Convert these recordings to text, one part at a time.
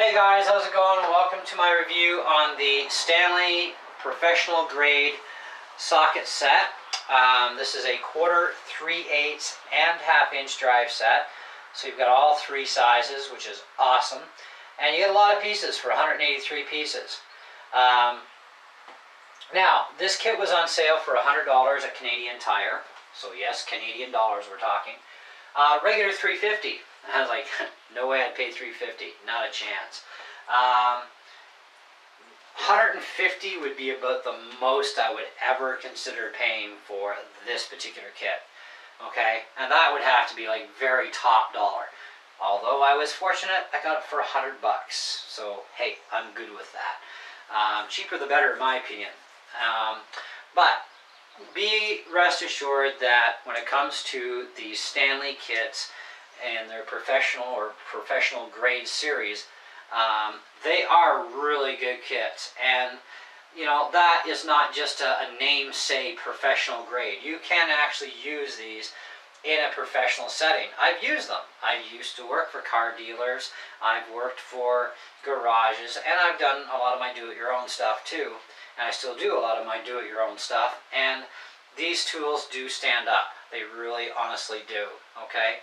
Hey guys, how's it going? Welcome to my review on the Stanley professional grade socket set. This is a 1/4, 3/8, and 1/2 inch drive set. So you've got all three sizes, which is awesome. And you get a lot of pieces for 183 pieces. Now, this kit was on sale for $100 at Canadian Tire. So yes, Canadian dollars we're talking. Regular $350. I was like, no way I'd pay $350, not a chance. 150 would be about the most I would ever consider paying for this particular kit. Okay, and that would have to be like very top dollar. Although I was fortunate, I got it for $100. So hey, I'm good with that. Cheaper the better, in my opinion. But be rest assured that when it comes to the Stanley kits and their professional or professional grade series, they are really good kits. And you know, that is not just a name say professional grade. You can actually use these in a professional setting. I've used them. I used to work for car dealers, I've worked for garages, and I've done a lot of my do-it-your-own stuff too. And I still do a lot of my do-it-your-own stuff. And these tools do stand up. They really honestly do. Okay?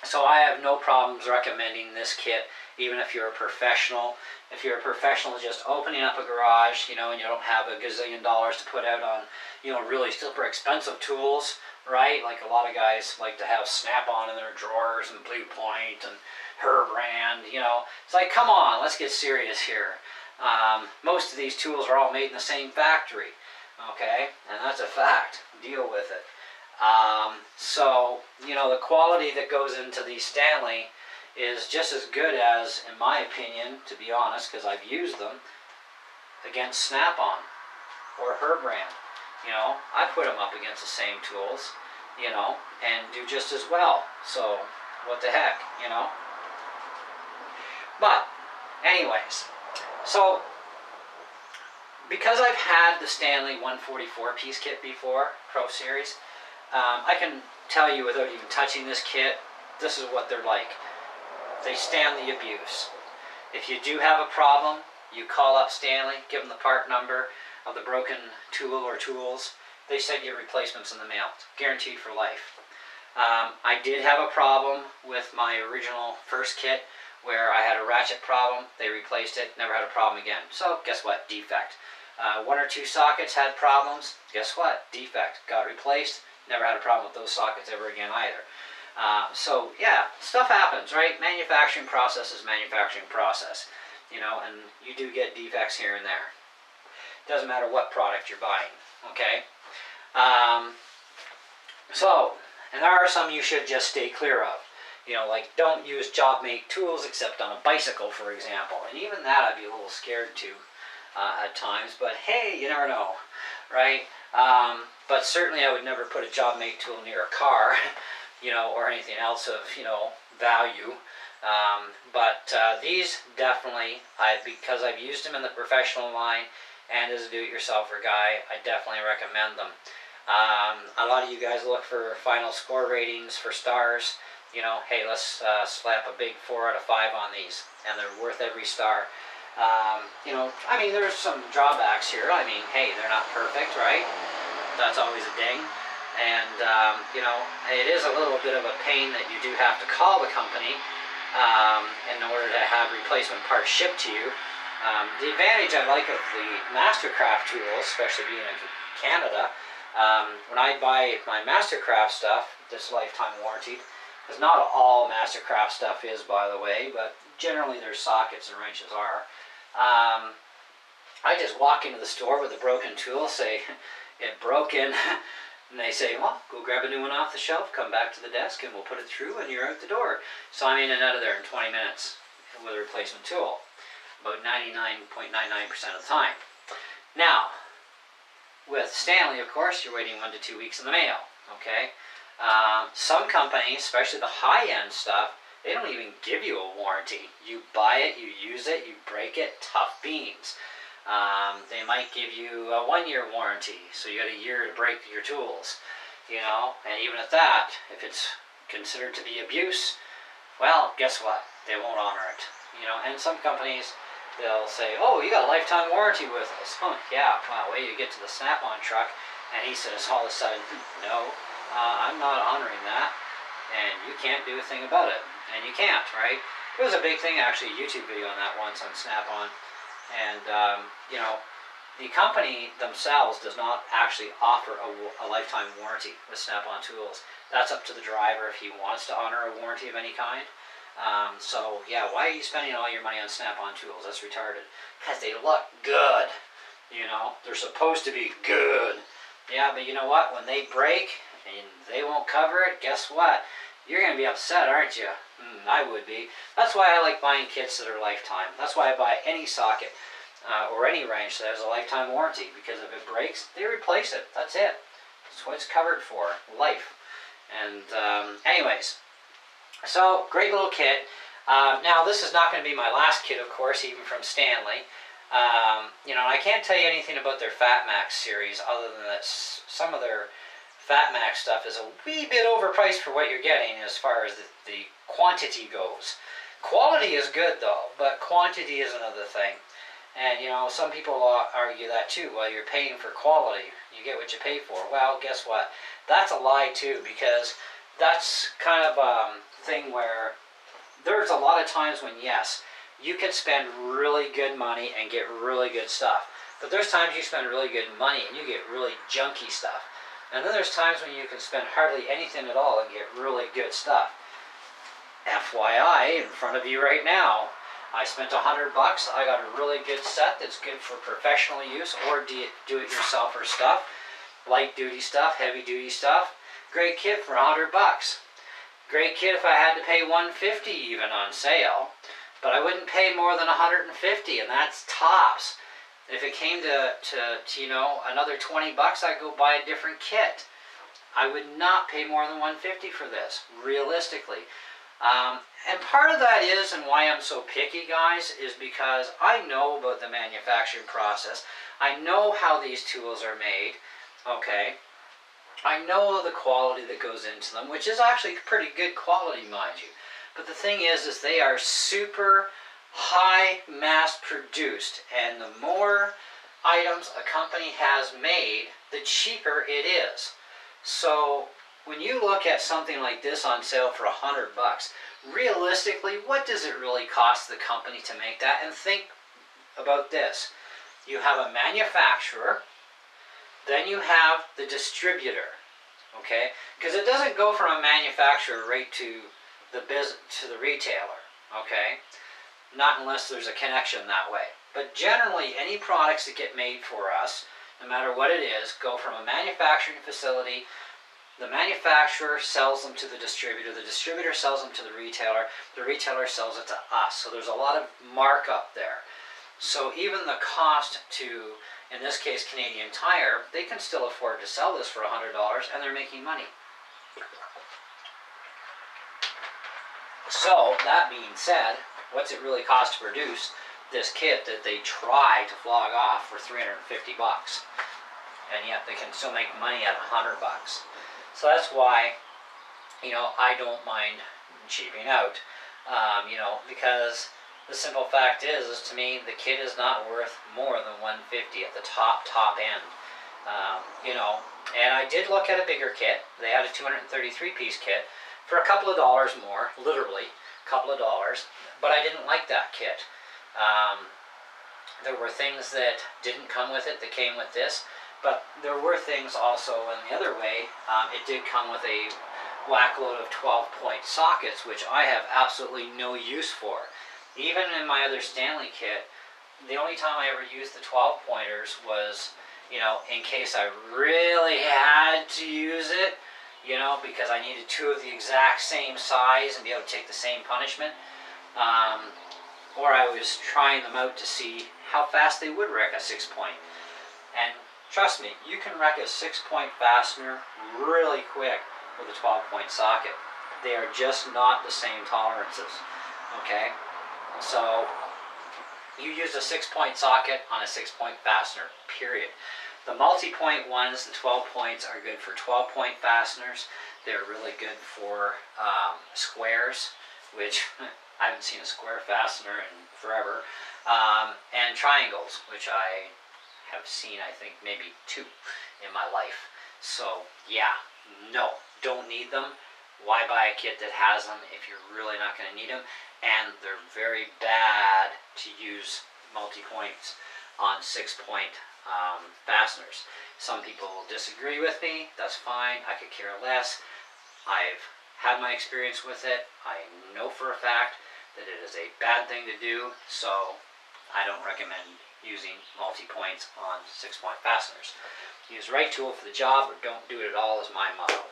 So I have no problems recommending this kit, even if you're a professional. If you're a professional just opening up a garage, you know, and you don't have a gazillion dollars to put out on, you know, really super expensive tools, right? Like a lot of guys like to have Snap-on in their drawers and Blue Point and her brand, you know. It's like, come on, let's get serious here. Most of these tools are all made in the same factory, okay? And that's a fact. Deal with it. So, you know, the quality that goes into these Stanley is just as good as, in my opinion, to be honest, because I've used them, against Snap-on or her brand. You know, I put them up against the same tools, you know, and do just as well. So, what the heck, you know? But, anyways, so, because I've had the Stanley 144 piece kit before, Pro Series, I can tell you without even touching this kit, this is what they're like. They stand the abuse. If you do have a problem, you call up Stanley, give them the part number of the broken tool or tools. They send you replacements in the mail, guaranteed for life. I did have a problem with my original first kit where I had a ratchet problem. They replaced it, never had a problem again. So guess what? Defect. One or two sockets had problems. Guess what? Defect. Got replaced. Never had a problem with those sockets ever again either. So yeah, stuff happens, right? Manufacturing process is manufacturing process, you know, and you do get defects here and there. Doesn't matter what product you're buying, okay? And there are some you should just stay clear of. You know, like don't use job-made tools except on a bicycle, for example. And even that I'd be a little scared to at times, but hey, you never know, right? But certainly I would never put a job-made tool near a car, you know, or anything else of, you know, value. These definitely, because I've used them in the professional line and as a do-it-yourselfer guy, I definitely recommend them. A lot of you guys look for final score ratings for stars. You know, hey, let's slap a big 4 out of 5 on these, and they're worth every star. You know, I mean, there's some drawbacks here. I mean, hey, they're not perfect, right? That's always a ding. And, you know, it is a little bit of a pain that you do have to call the company in order to have replacement parts shipped to you. The advantage I like of the Mastercraft tools, especially being in Canada, when I buy my Mastercraft stuff, this lifetime warranty, because not all Mastercraft stuff is, by the way, but generally their sockets and wrenches are. I just walk into the store with a broken tool, say, it broke in, and they say, well, go grab a new one off the shelf, come back to the desk, and we'll put it through, and you're out the door. So I'm in and out of there in 20 minutes with a replacement tool, about 99.99% of the time. Now, with Stanley, of course, you're waiting 1 to 2 weeks in the mail, okay? Some companies, especially the high-end stuff, they don't even give you a warranty. You buy it, you use it, you break it, tough beans. They might give you a 1-year warranty, so you got a year to break your tools, you know, and even at that, if it's considered to be abuse, well, guess what? they won't honor it. You know, and some companies, they'll say, oh, you got a lifetime warranty with us. Oh, yeah, well, wait, you get to the Snap-on truck, and he says all of a sudden, no, I'm not honoring that, and you can't do a thing about it. And you can't, right? There was a big thing, actually, a YouTube video on that once on Snap-on, and, you know, the company themselves does not actually offer a lifetime warranty with Snap-on tools. That's up to the driver if he wants to honor a warranty of any kind. So, yeah, why are you spending all your money on Snap-on tools? That's retarded. Because they look good. You know, they're supposed to be good. Yeah, but you know what? When they break and they won't cover it, guess what? You're going to be upset, aren't you? I would be. That's why I like buying kits that are lifetime. That's why I buy any socket or any wrench that has a lifetime warranty. Because if it breaks, they replace it. That's it. That's what it's covered for. Life. And anyways, so great little kit. Now this is not going to be my last kit, of course, even from Stanley. You know, I can't tell you anything about their Fat Max series other than that some of their Fat Max stuff is a wee bit overpriced for what you're getting as far as the quantity goes. Quality is good though, but quantity is another thing. And you know, some people argue that too. Well, you're paying for quality. You get what you pay for. Well, guess what? That's a lie too, because that's kind of a thing where there's a lot of times when, yes, you can spend really good money and get really good stuff. But there's times you spend really good money and you get really junky stuff. And then there's times when you can spend hardly anything at all and get really good stuff. FYI, in front of you right now, I spent $100. I got a really good set that's good for professional use or do-it-yourselfer stuff. Light duty stuff, heavy duty stuff. Great kit for $100. Great kit if I had to pay $150 even on sale. But I wouldn't pay more than $150, and that's tops. If it came to you know, another $20, I'd go buy a different kit. I would not pay more than $150 for this, realistically. And part of that is, and why I'm so picky, guys, is because I know about the manufacturing process. I know how these tools are made, okay? I know the quality that goes into them, which is actually pretty good quality, mind you. But the thing is they are super high mass produced, and the more items a company has made, the cheaper it is. So when you look at something like this on sale for $100, realistically, what does it really cost the company to make that? And think about this. You have a manufacturer, then you have the distributor, okay? Because it doesn't go from a manufacturer right to the retailer, okay? Not unless there's a connection that way. But generally, any products that get made for us, no matter what it is, go from a manufacturing facility. The manufacturer sells them to the distributor sells them to the retailer sells it to us. So there's a lot of markup there. So even the cost to, in this case, Canadian Tire, they can still afford to sell this for $100 and they're making money. So, that being said, what's it really cost to produce this kit that they try to flog off for $350? And yet they can still make money at $100. So that's why, you know, I don't mind cheaping out. You know, because the simple fact is to me, the kit is not worth more than $150 at the top end. You know, and I did look at a bigger kit. They had a 233-piece kit for a couple of dollars more, literally a couple of dollars, but I didn't like that kit. There were things that didn't come with it that came with this, but there were things also in the other way. It did come with a whack load of 12-point sockets, which I have absolutely no use for. Even in my other Stanley kit, the only time I ever used the 12-pointers was, you know, in case I really had to use it, you know, because I needed two of the exact same size and be able to take the same punishment. Or I was trying them out to see how fast they would wreck a 6-point. And trust me, you can wreck a 6-point fastener really quick with a 12-point socket. They are just not the same tolerances, okay? So you use a 6-point socket on a 6-point fastener, period. The multi-point ones, the 12 points, are good for 12-point fasteners. They're really good for squares, which I haven't seen a square fastener in forever. And triangles, which I have seen, I think, maybe 2 in my life. So, yeah, no, don't need them. Why buy a kit that has them if you're really not going to need them? And they're very bad to use multi-points on 6-point fasteners. Some people will disagree with me. That's fine. I could care less. I've had my experience with it. I know for a fact that it is a bad thing to do, so I don't recommend using multi-points on 6-point fasteners. Use the right tool for the job, or don't do it at all is my motto.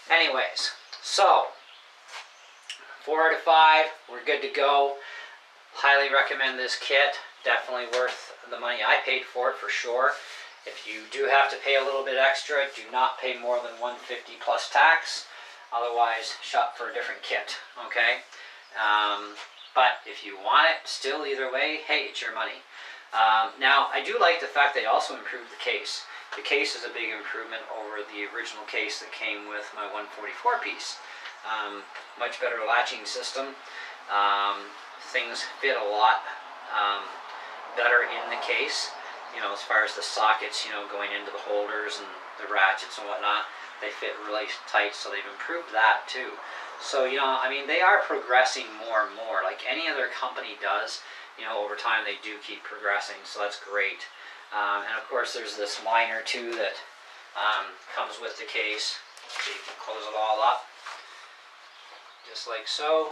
Anyways, so 4 out of 5, we're good to go. Highly recommend this kit. Definitely worth the money I paid for it, for sure. If you do have to pay a little bit extra, do not pay more than $150 plus tax. Otherwise, shop for a different kit, okay? But if you want it, still either way, hey, it's your money. Now, I do like the fact they also improved the case. The case is a big improvement over the original case that came with my 144 piece. Much better latching system. Things fit a lot better in the case. You know, as far as the sockets, you know, going into the holders and the ratchets and whatnot, they fit really tight, so they've improved that too. So, you know, I mean, they are progressing more and more, like any other company does. You know, over time they do keep progressing, so that's great. And of course there's this liner too that comes with the case, so you can close it all up, just like so.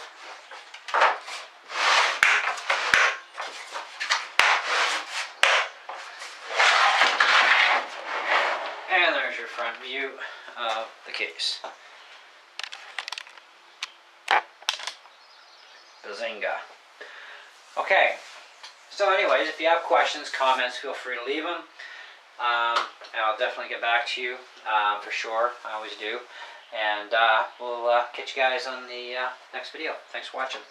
And there's your front view of the case. Bazinga. Okay, so anyways, if you have questions, comments, feel free to leave them. And I'll definitely get back to you, for sure. I always do. And we'll catch you guys on the next video. Thanks for watching.